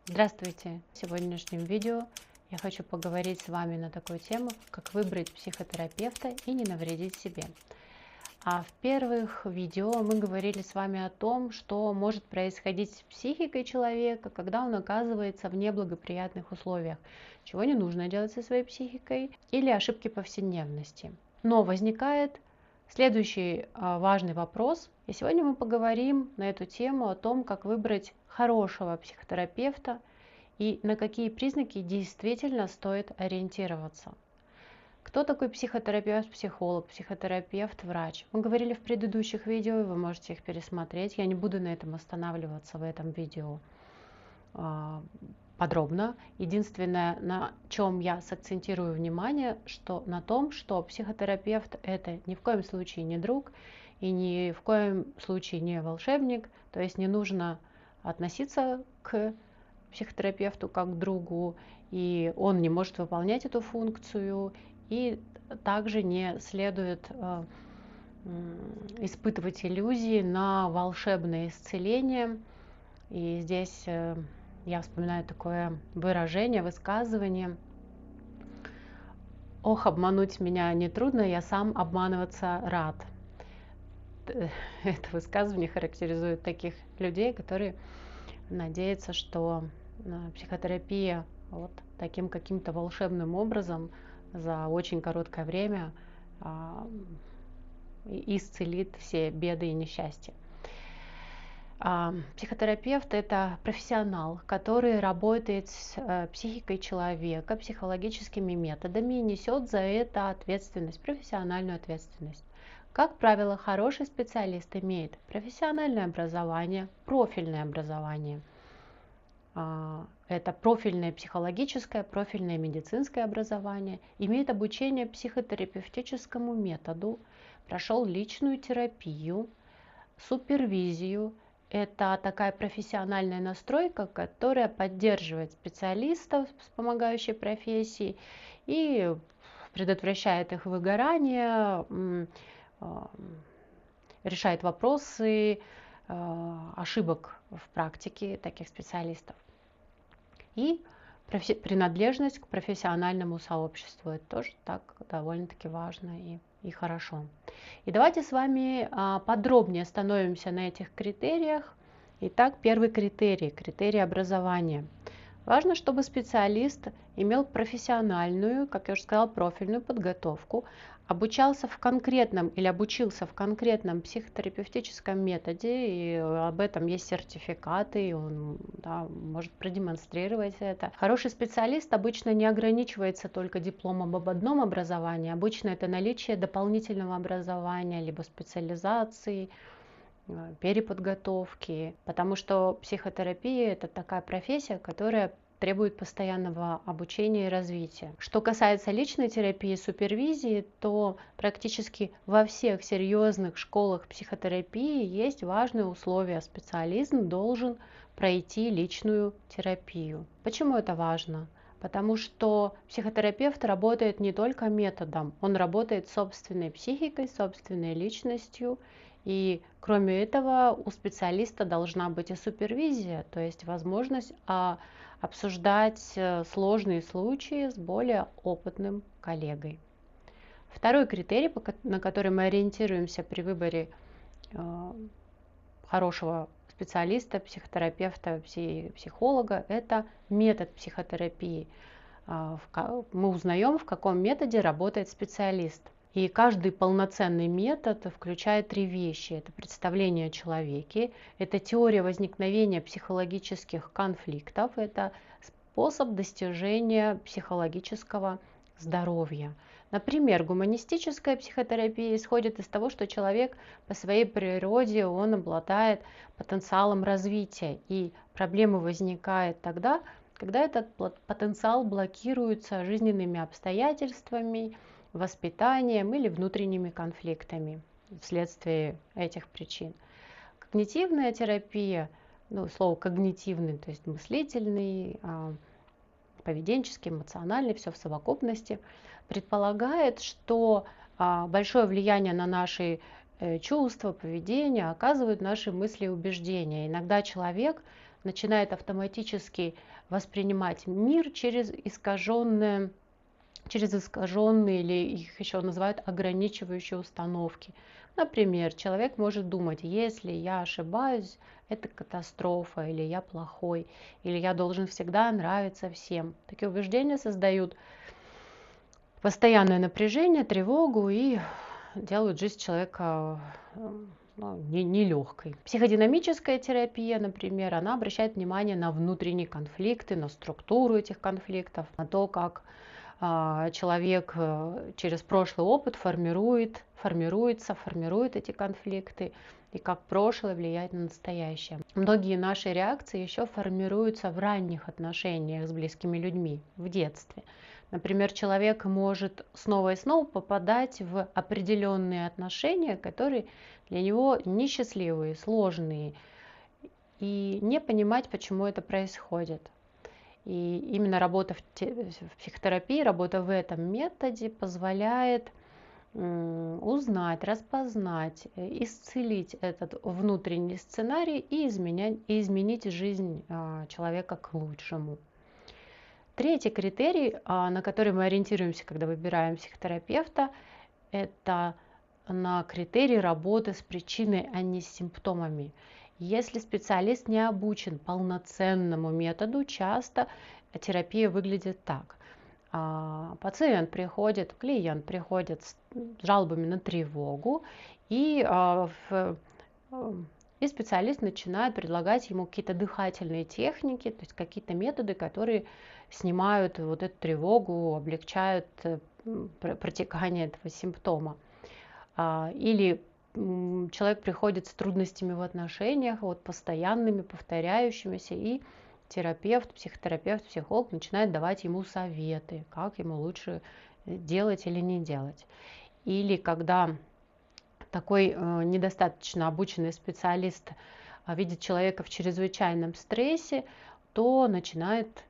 Здравствуйте! В сегодняшнем видео я хочу поговорить с вами на такую тему, как выбрать психотерапевта и не навредить себе. А в первых видео мы говорили с вами о том, что может происходить с психикой человека, когда он оказывается в неблагоприятных условиях, чего не нужно делать со своей психикой, или ошибки повседневности. Но возникает следующий важный вопрос, и сегодня мы поговорим на эту тему о том, как выбрать хорошего психотерапевта и на какие признаки действительно стоит ориентироваться. Кто такой психотерапевт, психолог, психотерапевт, врач? Мы говорили в предыдущих видео, вы можете их пересмотреть. Я не буду на этом останавливаться в этом видео подробно. Единственное, на чем я сакцентирую внимание, что на том, что психотерапевт это ни в коем случае не друг и ни в коем случае не волшебник. То есть не нужно относиться к психотерапевту как к другу, и он не может выполнять эту функцию, и также не следует испытывать иллюзии на волшебное исцеление. И здесь я вспоминаю такое выражение, высказывание: «Ох, обмануть меня нетрудно, я сам обманываться рад». Это высказывание характеризует таких людей, которые надеются, что психотерапия вот таким каким-то волшебным образом за очень короткое время исцелит все беды и несчастья. Психотерапевт – это профессионал, который работает с психикой человека, психологическими методами и несет за это ответственность, профессиональную ответственность. Как правило, хороший специалист имеет профессиональное образование, профильное образование. Это профильное психологическое, профильное медицинское образование, имеет обучение психотерапевтическому методу, прошел личную терапию, супервизию. Это такая профессиональная настройка, которая поддерживает специалистов с помогающей профессии и предотвращает их выгорание, решает вопросы ошибок в практике таких специалистов. И принадлежность к профессиональному сообществу. Это тоже так довольно-таки важно и хорошо. И давайте с вами подробнее остановимся на этих критериях. Итак, первый критерий – критерий образования. Важно, чтобы специалист имел профессиональную, как я уже сказала, профильную подготовку, обучался в конкретном или обучился в конкретном психотерапевтическом методе, и об этом есть сертификаты, и он может продемонстрировать это. Хороший специалист обычно не ограничивается только дипломом об одном образовании, обычно это наличие дополнительного образования, либо специализации, переподготовки, потому что психотерапия – это такая профессия, которая требует постоянного обучения и развития. Что касается личной терапии и супервизии, то практически во всех серьезных школах психотерапии есть важные условия. Специалист должен пройти личную терапию. Почему это важно? Потому что психотерапевт работает не только методом, он работает с собственной психикой, собственной личностью. И кроме этого у специалиста должна быть и супервизия, то есть возможность обсуждать сложные случаи с более опытным коллегой. Второй критерий, на который мы ориентируемся при выборе хорошего специалиста, психотерапевта, психолога, это метод психотерапии. Мы узнаем, в каком методе работает специалист. И каждый полноценный метод включает три вещи. Это представление о человеке, это теория возникновения психологических конфликтов, это способ достижения психологического здоровья. Например, гуманистическая психотерапия исходит из того, что человек по своей природе, он обладает потенциалом развития, и проблемы возникают тогда, когда этот потенциал блокируется жизненными обстоятельствами, воспитанием или внутренними конфликтами вследствие этих причин. Когнитивная терапия, слово когнитивный, то есть мыслительный, поведенческий, эмоциональный, все в совокупности, предполагает, что большое влияние на наши чувства, поведение оказывают наши мысли и убеждения. Иногда человек начинает автоматически воспринимать мир через искаженные или их еще называют ограничивающие установки. Например, человек может думать, если я ошибаюсь, это катастрофа, или я плохой, или я должен всегда нравиться всем. Такие убеждения создают постоянное напряжение, тревогу и делают жизнь человека нелегкой. Психодинамическая терапия, например, она обращает внимание на внутренние конфликты, на структуру этих конфликтов, на то, как человек через прошлый опыт формирует эти конфликты, и как прошлое влияет на настоящее. Многие наши реакции еще формируются в ранних отношениях с близкими людьми, в детстве. Например, человек может снова и снова попадать в определенные отношения, которые для него несчастливые, сложные, и не понимать, почему это происходит. И именно работа в психотерапии, работа в этом методе позволяет узнать, распознать, исцелить этот внутренний сценарий и изменить жизнь человека к лучшему. Третий критерий, на который мы ориентируемся, когда выбираем психотерапевта, это на критерий работы с причиной, а не с симптомами. Если специалист не обучен полноценному методу, часто терапия выглядит так. Клиент приходит с жалобами на тревогу, и специалист начинает предлагать ему какие-то дыхательные техники, то есть какие-то методы, которые снимают вот эту тревогу, облегчают протекание этого симптома. Или человек приходит с трудностями в отношениях, постоянными, повторяющимися, и терапевт, психотерапевт, психолог начинает давать ему советы, как ему лучше делать или не делать. Или когда такой недостаточно обученный специалист видит человека в чрезвычайном стрессе, то начинает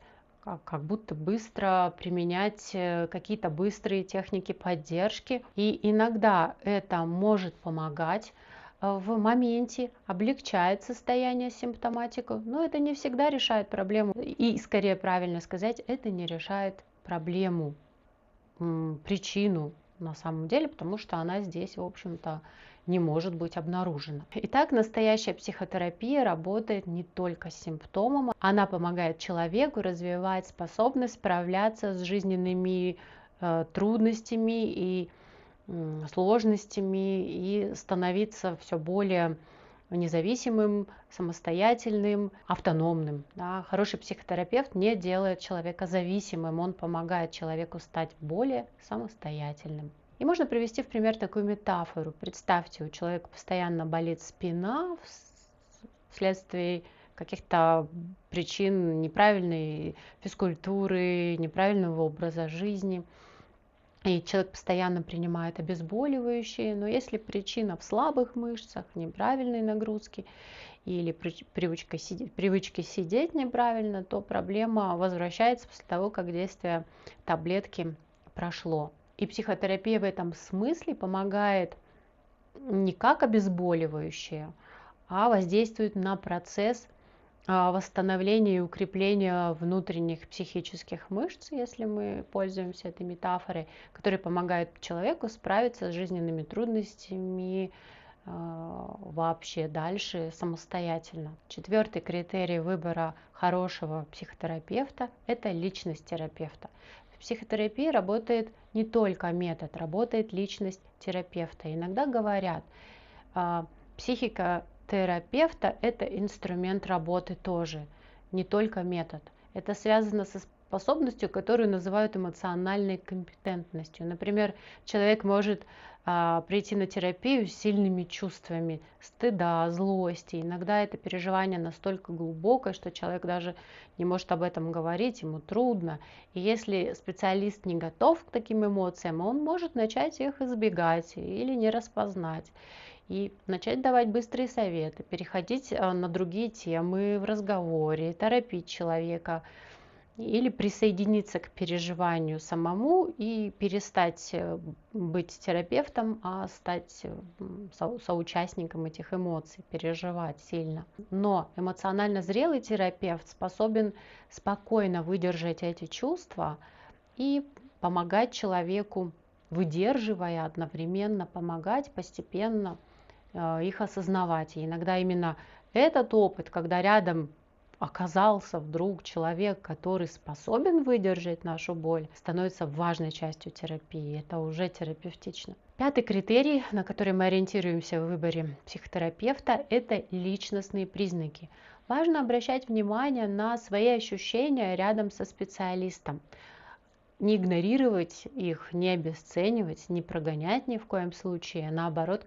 как будто быстро применять какие-то быстрые техники поддержки. И иногда это может помогать в моменте, облегчает состояние, симптоматику, но это не всегда решает проблему. И скорее правильно сказать, это не решает проблему, причину на самом деле, потому что она здесь, в общем-то, не может быть обнаружена. Итак, настоящая психотерапия работает не только с симптомом, она помогает человеку развивать способность справляться с жизненными трудностями и сложностями и становиться все более независимым, самостоятельным, автономным. Да. Хороший психотерапевт не делает человека зависимым, он помогает человеку стать более самостоятельным. И можно привести в пример такую метафору. Представьте, у человека постоянно болит спина вследствие каких-то причин неправильной физкультуры, неправильного образа жизни. И человек постоянно принимает обезболивающие, но если причина в слабых мышцах, неправильной нагрузке или привычке сидеть неправильно, то проблема возвращается после того, как действие таблетки прошло. И психотерапия в этом смысле помогает не как обезболивающее, а воздействует на процесс восстановления и укрепления внутренних психических мышц, если мы пользуемся этой метафорой, которые помогают человеку справиться с жизненными трудностями вообще дальше самостоятельно. Четвертый критерий выбора хорошего психотерапевта – это личность терапевта. В психотерапии работает не только метод, работает личность терапевта. Иногда говорят, психика терапевта – это инструмент работы тоже, не только метод. Это связано со способностью, которую называют эмоциональной компетентностью. Например, человек может прийти на терапию с сильными чувствами стыда, злости. Иногда это переживание настолько глубокое, что человек даже не может об этом говорить, ему трудно. И если специалист не готов к таким эмоциям, он может начать их избегать или не распознать. И начать давать быстрые советы, переходить на другие темы в разговоре, торопить человека, или присоединиться к переживанию самому и перестать быть терапевтом, а стать соучастником этих эмоций, переживать сильно. Но эмоционально зрелый терапевт способен спокойно выдержать эти чувства и помогать человеку, выдерживая одновременно, помогать постепенно их осознавать. И иногда именно этот опыт, когда рядом оказался вдруг человек, который способен выдержать нашу боль, становится важной частью терапии. Это уже терапевтично. Пятый критерий, на который мы ориентируемся в выборе психотерапевта, это личностные признаки. Важно обращать внимание на свои ощущения рядом со специалистом. Не игнорировать их, не обесценивать, не прогонять ни в коем случае, а наоборот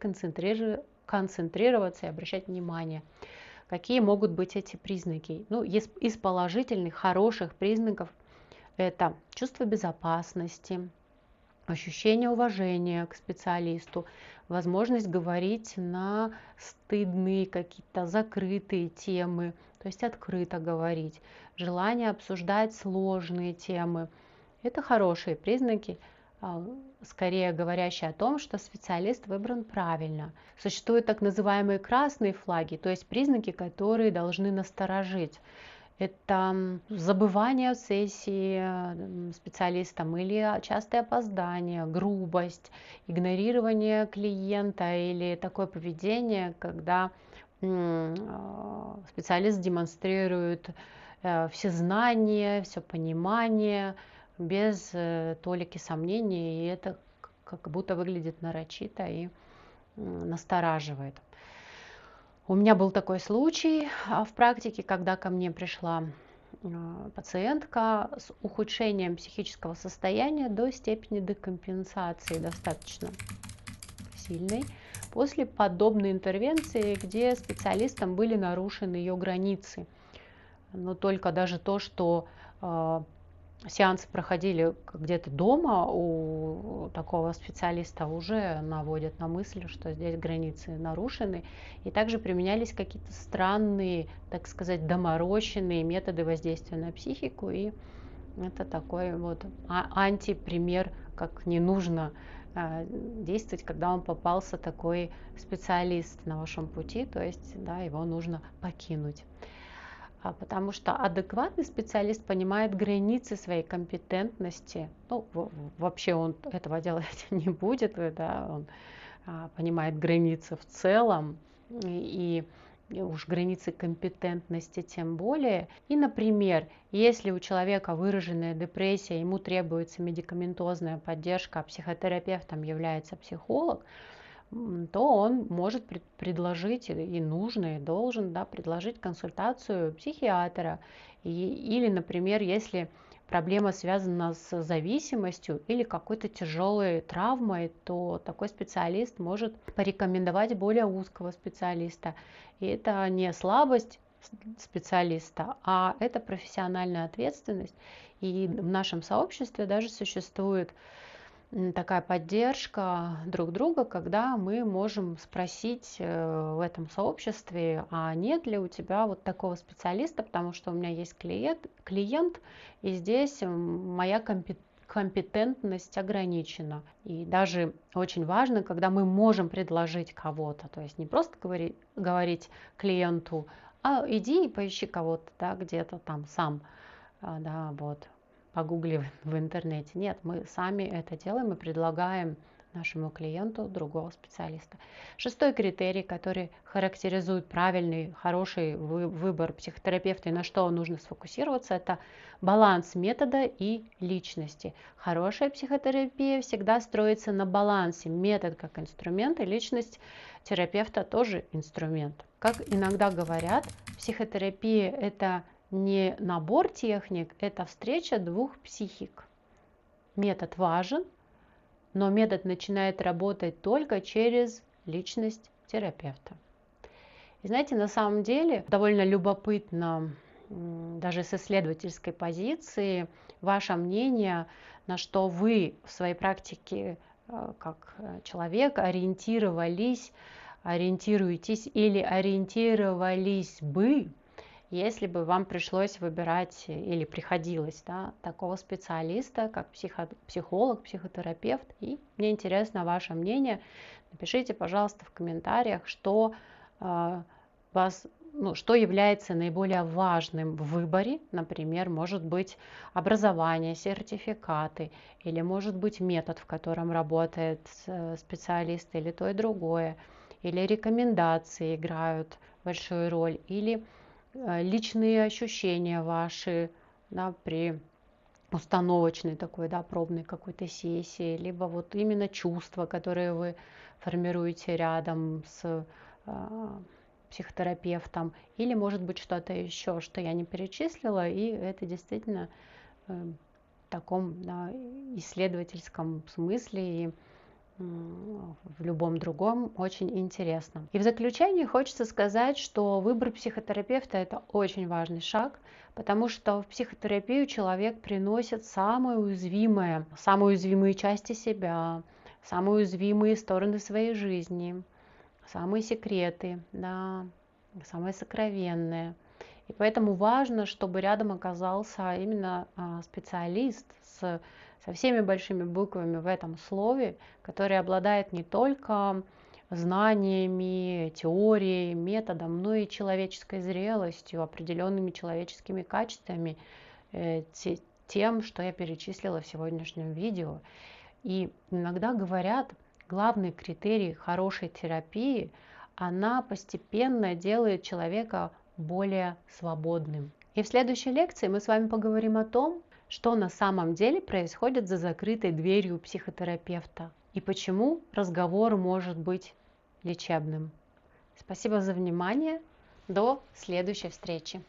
концентрироваться и обращать внимание. Какие могут быть эти признаки? Ну, из положительных, хороших признаков это чувство безопасности, ощущение уважения к специалисту, возможность говорить на стыдные какие-то закрытые темы, то есть открыто говорить, желание обсуждать сложные темы. Это хорошие признаки, скорее говорящие о том, что специалист выбран правильно. Существуют так называемые красные флаги, то есть признаки, которые должны насторожить. Это забывание сессии специалистом или частые опоздания, грубость, игнорирование клиента или такое поведение, когда специалист демонстрирует все знания, все понимание, без толики сомнений, и это как будто выглядит нарочито и настораживает. У меня был такой случай в практике, когда ко мне пришла пациентка с ухудшением психического состояния до степени декомпенсации достаточно сильной после подобной интервенции, где специалистам были нарушены ее границы. Но только даже то, что сеансы проходили где-то дома у такого специалиста, уже наводят на мысль, что здесь границы нарушены. И также применялись какие-то странные, так сказать, доморощенные методы воздействия на психику. И это такой вот антипример, как не нужно действовать, когда вам попался такой специалист на вашем пути, то есть да, его нужно покинуть. Потому что адекватный специалист понимает границы своей компетентности. Ну, вообще он этого делать не будет, да, он понимает границы в целом, и уж границы компетентности тем более. И, например, если у человека выраженная депрессия, ему требуется медикаментозная поддержка, а психотерапевтом является психолог, то он может предложить и нужно, и должен, да, предложить консультацию психиатра. Или, например, если проблема связана с зависимостью или какой-то тяжелой травмой, то такой специалист может порекомендовать более узкого специалиста. И это не слабость специалиста, а это профессиональная ответственность. И в нашем сообществе даже существует такая поддержка друг друга, когда мы можем спросить в этом сообществе, а нет ли у тебя вот такого специалиста, потому что у меня есть клиент, и здесь моя компетентность ограничена. И даже очень важно, когда мы можем предложить кого-то, то есть не просто говорить клиенту, а иди и поищи кого-то, да, где-то там сам, да, вот, погугли в интернете. Нет, мы сами это делаем и предлагаем нашему клиенту другого специалиста. Шестой критерий, который характеризует правильный, хороший выбор психотерапевта и на что нужно сфокусироваться, это баланс метода и личности. Хорошая психотерапия всегда строится на балансе. Метод как инструмент и личность терапевта тоже инструмент. Как иногда говорят, психотерапия – это не набор техник, это встреча двух психик. Метод важен, но метод начинает работать только через личность терапевта. И знаете, на самом деле довольно любопытно, даже с исследовательской позиции, ваше мнение, на что вы в своей практике как человек ориентируетесь или ориентировались бы, если бы вам пришлось выбирать или приходилось, да, такого специалиста, как психолог, психотерапевт. И мне интересно ваше мнение. Напишите, пожалуйста, в комментариях, что вас, что является наиболее важным в выборе. Например, может быть образование, сертификаты, или может быть метод, в котором работает специалист, или то и другое, или рекомендации играют большую роль, или личные ощущения ваши, да, при установочной такой, да, пробной какой-то сессии, либо вот именно чувства, которые вы формируете рядом с психотерапевтом, или может быть что-то еще, что я не перечислила, и это действительно в таком, да, исследовательском смысле и в любом другом очень интересно. И в заключение хочется сказать, что выбор психотерапевта – это очень важный шаг, потому что в психотерапию человек приносит самые уязвимые части себя, самые уязвимые стороны своей жизни, самые секреты, да, самые сокровенные. И поэтому важно, чтобы рядом оказался именно специалист со всеми большими буквами в этом слове, который обладает не только знаниями, теорией, методом, но и человеческой зрелостью, определенными человеческими качествами, тем, что я перечислила в сегодняшнем видео. И иногда говорят, главный критерий хорошей терапии, она постепенно делает человека более свободным. И в следующей лекции мы с вами поговорим о том, что на самом деле происходит за закрытой дверью у психотерапевта и почему разговор может быть лечебным. Спасибо за внимание. До следующей встречи.